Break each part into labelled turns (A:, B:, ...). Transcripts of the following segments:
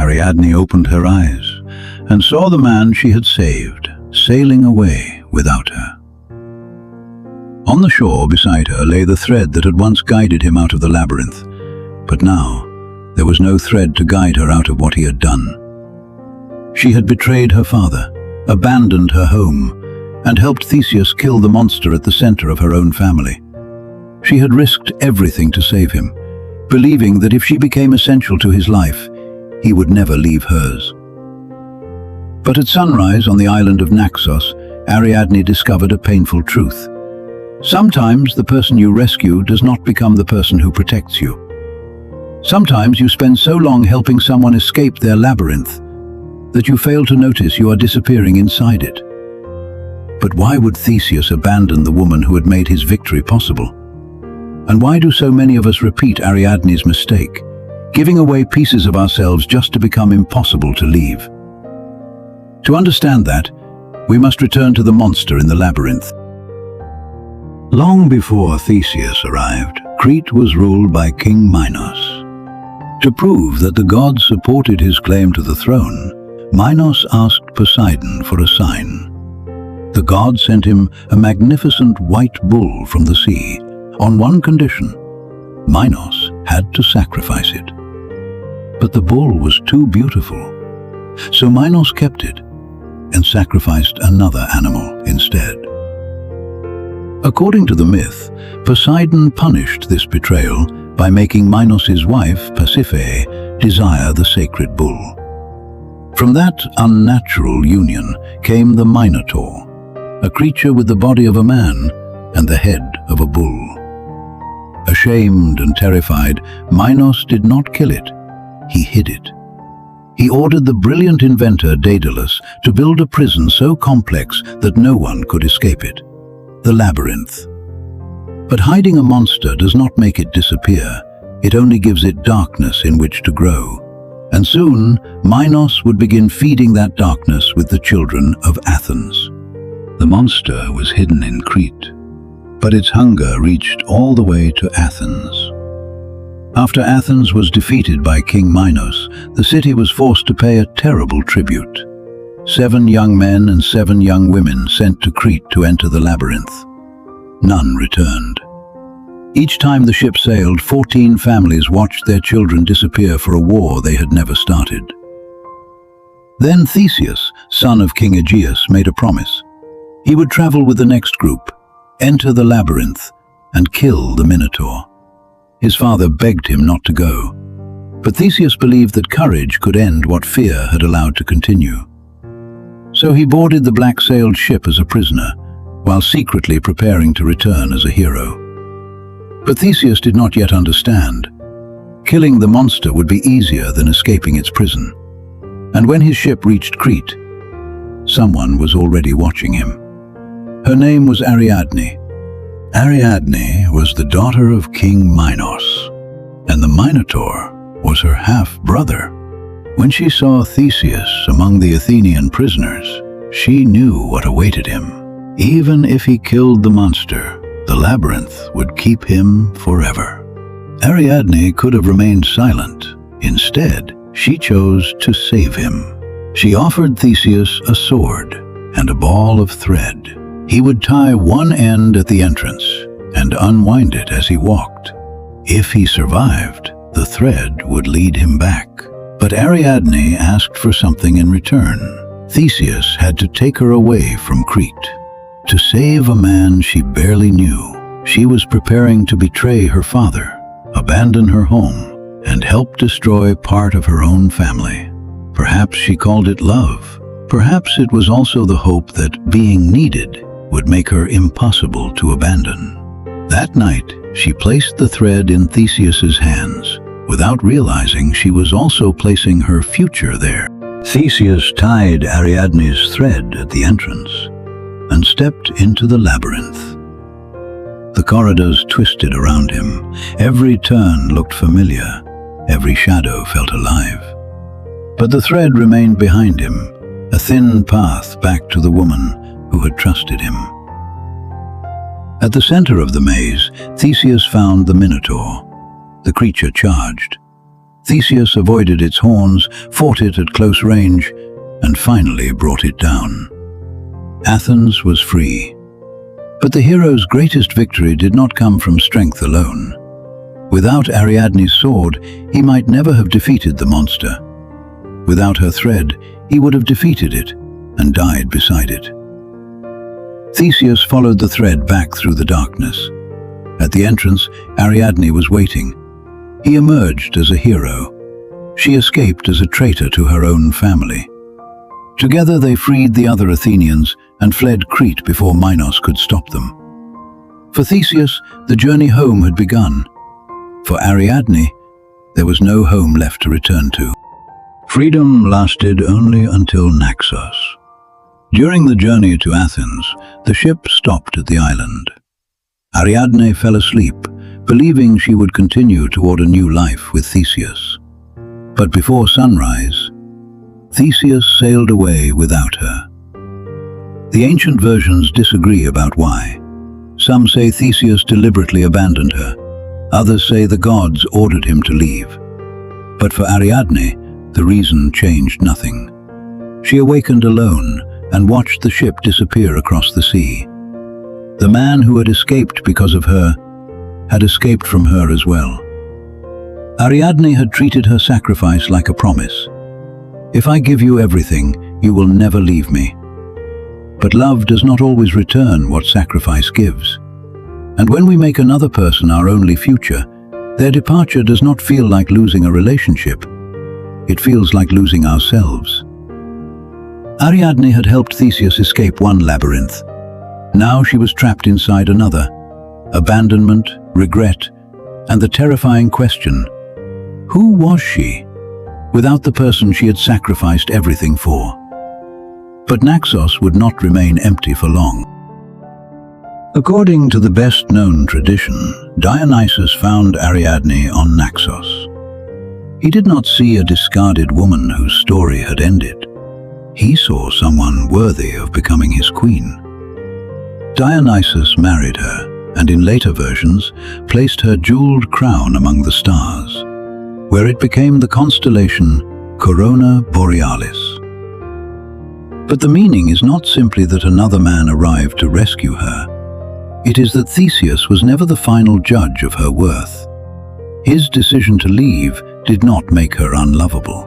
A: Ariadne opened her eyes and saw the man she had saved sailing away without her. On the shore beside her lay the thread that had once guided him out of the labyrinth, but now there was no thread to guide her out of what he had done. She had betrayed her father, abandoned her home, and helped Theseus kill the monster at the center of her own family. She had risked everything to save him, believing that if she became essential to his life, he would never leave hers. But at sunrise on the island of Naxos, Ariadne discovered a painful truth. Sometimes the person you rescue does not become the person who protects you. Sometimes you spend so long helping someone escape their labyrinth that you fail to notice you are disappearing inside it. But why would Theseus abandon the woman who had made his victory possible? And why do so many of us repeat Ariadne's mistake, giving away pieces of ourselves just to become impossible to leave? To understand that, we must return to the monster in the labyrinth. Long before Theseus arrived, Crete was ruled by King Minos. To prove that the gods supported his claim to the throne, Minos asked Poseidon for a sign. The god sent him a magnificent white bull from the sea, on one condition: Minos had to sacrifice it. But the bull was too beautiful, so Minos kept it and sacrificed another animal instead. According to the myth, Poseidon punished this betrayal by making Minos' wife, Pasiphae, desire the sacred bull. From that unnatural union came the Minotaur, a creature with the body of a man and the head of a bull. Ashamed and terrified, Minos did not kill it, he hid it. He ordered the brilliant inventor Daedalus to build a prison so complex that no one could escape it: the Labyrinth. But hiding a monster does not make it disappear, it only gives it darkness in which to grow. And soon, Minos would begin feeding that darkness with the children of Athens. The monster was hidden in Crete, but its hunger reached all the way to Athens. After Athens was defeated by King Minos, the city was forced to pay a terrible tribute. 7 young men and 7 young women sent to Crete to enter the labyrinth. None returned. Each time the ship sailed, 14 families watched their children disappear for a war they had never started. Then Theseus, son of King Aegeus, made a promise. He would travel with the next group, enter the labyrinth, and kill the Minotaur. His father begged him not to go, but Theseus believed that courage could end what fear had allowed to continue. So he boarded the black-sailed ship as a prisoner, while secretly preparing to return as a hero. But Theseus did not yet understand. Killing the monster would be easier than escaping its prison. And when his ship reached Crete, someone was already watching him. Her name was Ariadne. Ariadne was the daughter of King Minos, and the Minotaur was her half-brother. When she saw Theseus among the Athenian prisoners, she knew what awaited him. Even if he killed the monster, the labyrinth would keep him forever. Ariadne could have remained silent. Instead, she chose to save him. She offered Theseus a sword and a ball of thread. He would tie one end at the entrance and unwind it as he walked. If he survived, the thread would lead him back. But Ariadne asked for something in return. Theseus had to take her away from Crete. To save a man she barely knew, she was preparing to betray her father, abandon her home, and help destroy part of her own family. Perhaps she called it love. Perhaps it was also the hope that being needed would make her impossible to abandon. That night, she placed the thread in Theseus's hands, without realizing she was also placing her future there. Theseus tied Ariadne's thread at the entrance and stepped into the labyrinth. The corridors twisted around him. Every turn looked familiar. Every shadow felt alive. But the thread remained behind him, a thin path back to the woman who had trusted him. At the center of the maze, Theseus found the Minotaur. The creature charged. Theseus avoided its horns, fought it at close range, and finally brought it down. Athens was free. But the hero's greatest victory did not come from strength alone. Without Ariadne's sword, he might never have defeated the monster. Without her thread, he would have defeated it and died beside it. Theseus followed the thread back through the darkness. At the entrance, Ariadne was waiting. He emerged as a hero. She escaped as a traitor to her own family. Together they freed the other Athenians and fled Crete before Minos could stop them. For Theseus, the journey home had begun. For Ariadne, there was no home left to return to. Freedom lasted only until Naxos. During the journey to Athens, the ship stopped at the island. Ariadne fell asleep, believing she would continue toward a new life with Theseus. But before sunrise, Theseus sailed away without her. The ancient versions disagree about why. Some say Theseus deliberately abandoned her. Others say the gods ordered him to leave. But for Ariadne, the reason changed nothing. She awakened alone and watched the ship disappear across the sea. The man who had escaped because of her had escaped from her as well. Ariadne had treated her sacrifice like a promise. If I give you everything, you will never leave me. But love does not always return what sacrifice gives. And when we make another person our only future, their departure does not feel like losing a relationship. It feels like losing ourselves. Ariadne had helped Theseus escape one labyrinth. Now she was trapped inside another. Abandonment, regret, and the terrifying question, who was she, without the person she had sacrificed everything for? But Naxos would not remain empty for long. According to the best-known tradition, Dionysus found Ariadne on Naxos. He did not see a discarded woman whose story had ended. He saw someone worthy of becoming his queen. Dionysus married her, and in later versions, placed her jeweled crown among the stars, where it became the constellation Corona Borealis. But the meaning is not simply that another man arrived to rescue her. It is that Theseus was never the final judge of her worth. His decision to leave did not make her unlovable.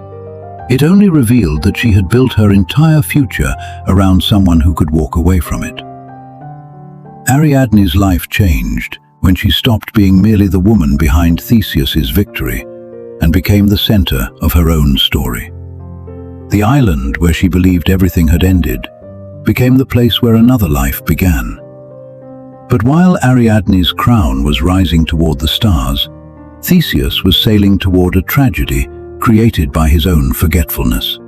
A: It only revealed that she had built her entire future around someone who could walk away from it. Ariadne's life changed when she stopped being merely the woman behind Theseus's victory and became the center of her own story. The island where she believed everything had ended became the place where another life began. But while Ariadne's crown was rising toward the stars, Theseus was sailing toward a tragedy created by his own forgetfulness.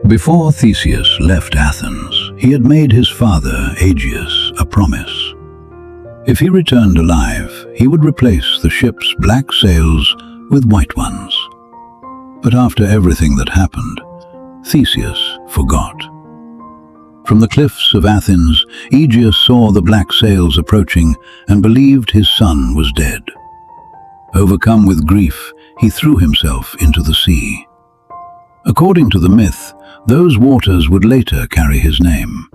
A: Before Theseus left Athens, he had made his father, Aegeus, a promise. If he returned alive, he would replace the ship's black sails with white ones. But after everything that happened, Theseus forgot. From the cliffs of Athens, Aegeus saw the black sails approaching and believed his son was dead. Overcome with grief, he threw himself into the sea. According to the myth, those waters would later carry his name,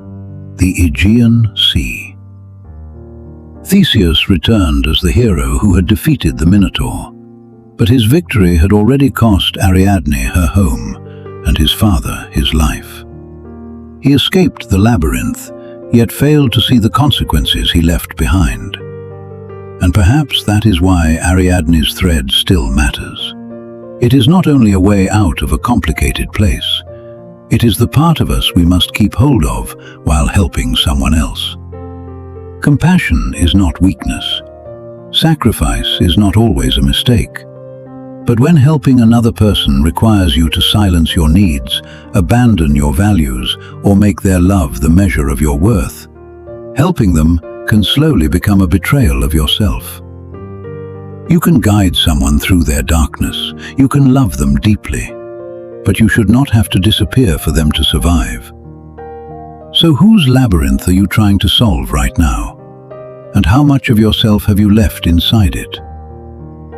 A: the Aegean Sea. Theseus returned as the hero who had defeated the Minotaur, but his victory had already cost Ariadne her home and his father his life. He escaped the labyrinth, yet failed to see the consequences he left behind. And perhaps that is why Ariadne's thread still matters. It is not only a way out of a complicated place. It is the part of us we must keep hold of while helping someone else. Compassion is not weakness. Sacrifice is not always a mistake. But when helping another person requires you to silence your needs, abandon your values, or make their love the measure of your worth, helping them can slowly become a betrayal of yourself. You can guide someone through their darkness. You can love them deeply. But you should not have to disappear for them to survive. So whose labyrinth are you trying to solve right now? And how much of yourself have you left inside it?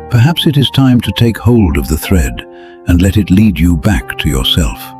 A: Perhaps it is time to take hold of the thread and let it lead you back to yourself.